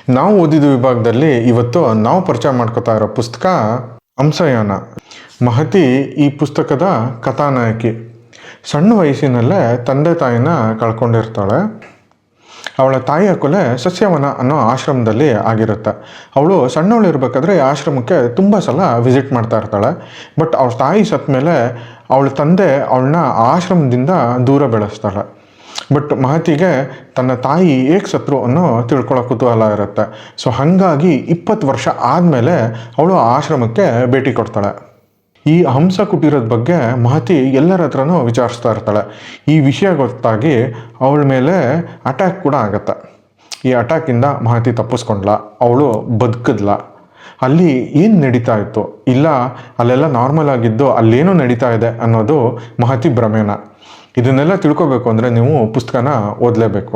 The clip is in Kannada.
ನಾವು ಓದಿದ ವಿಭಾಗದಲ್ಲಿ ಇವತ್ತು ನಾವು ಪರಿಚಯ ಮಾಡ್ಕೋತಾ ಇರೋ ಪುಸ್ತಕ ಹಂಸಯಾನ. ಮಹತಿ ಈ ಪುಸ್ತಕದ ಕಥಾನಾಯಕಿ. ಸಣ್ಣ ವಯಸ್ಸಿನಲ್ಲೇ ತಂದೆ ತಾಯಿನ ಕಳ್ಕೊಂಡಿರ್ತಾಳೆ. ಅವಳ ತಾಯಿಯ ಕೊಲೆ ಸಸ್ಯವನ ಅನ್ನೋ ಆಶ್ರಮದಲ್ಲಿ ಆಗಿರುತ್ತೆ. ಅವಳು ಸಣ್ಣವಳಿರ್ಬೇಕಾದ್ರೆ ಆಶ್ರಮಕ್ಕೆ ತುಂಬ ಸಲ ವಿಸಿಟ್ ಮಾಡ್ತಾ ಇರ್ತಾಳೆ. ಬಟ್ ಅವಳ ತಾಯಿ ಸತ್ತ ಮೇಲೆ ಅವಳ ತಂದೆ ಅವಳನ್ನ ಆಶ್ರಮದಿಂದ ದೂರ ಬೆಳೆಸ್ತಾಳೆ. ಬಟ್ ಮಹತಿಗೆ ತನ್ನ ತಾಯಿ ಏಕೆ ಸತ್ರು ಅನ್ನೋ ತಿಳ್ಕೊಳ್ಳೋ ಕುತೂಹಲ ಇರುತ್ತೆ. ಸೊ ಹಾಗಾಗಿ 20 ವರ್ಷ ಆದಮೇಲೆ ಅವಳು ಆಶ್ರಮಕ್ಕೆ ಭೇಟಿ ಕೊಡ್ತಾಳೆ. ಈ ಹಂಸ ಕುಟೀರದ ಬಗ್ಗೆ ಮಹತಿ ಎಲ್ಲರ ಹತ್ರನೂ ವಿಚಾರಿಸ್ತಾ ಇರ್ತಾಳೆ. ಈ ವಿಷಯ ಗೊತ್ತಾಗಿ ಅವಳ ಮೇಲೆ ಅಟ್ಯಾಕ್ ಕೂಡ ಆಗತ್ತೆ. ಈ ಅಟ್ಯಾಕಿಂದ ಮಹತಿ ತಪ್ಪಿಸ್ಕೊಂಡ್ಲ, ಅವಳು ಬದುಕಿದ್ಲ. ಅಲ್ಲಿ ಏನು ನಡೀತಾ ಇತ್ತು, ಇಲ್ಲ ಅಲ್ಲೆಲ್ಲ ನಾರ್ಮಲ್ ಆಗಿದ್ದು ಅಲ್ಲೇನೋ ನಡೀತಾ ಇದೆ ಅನ್ನೋದು ಮಹತಿ ಭ್ರಮೆನ. ಇದನ್ನೆಲ್ಲ ತಿಳ್ಕೊಬೇಕು ಅಂದರೆ ನೀವು ಪುಸ್ತಕನ ಓದಲೇಬೇಕು.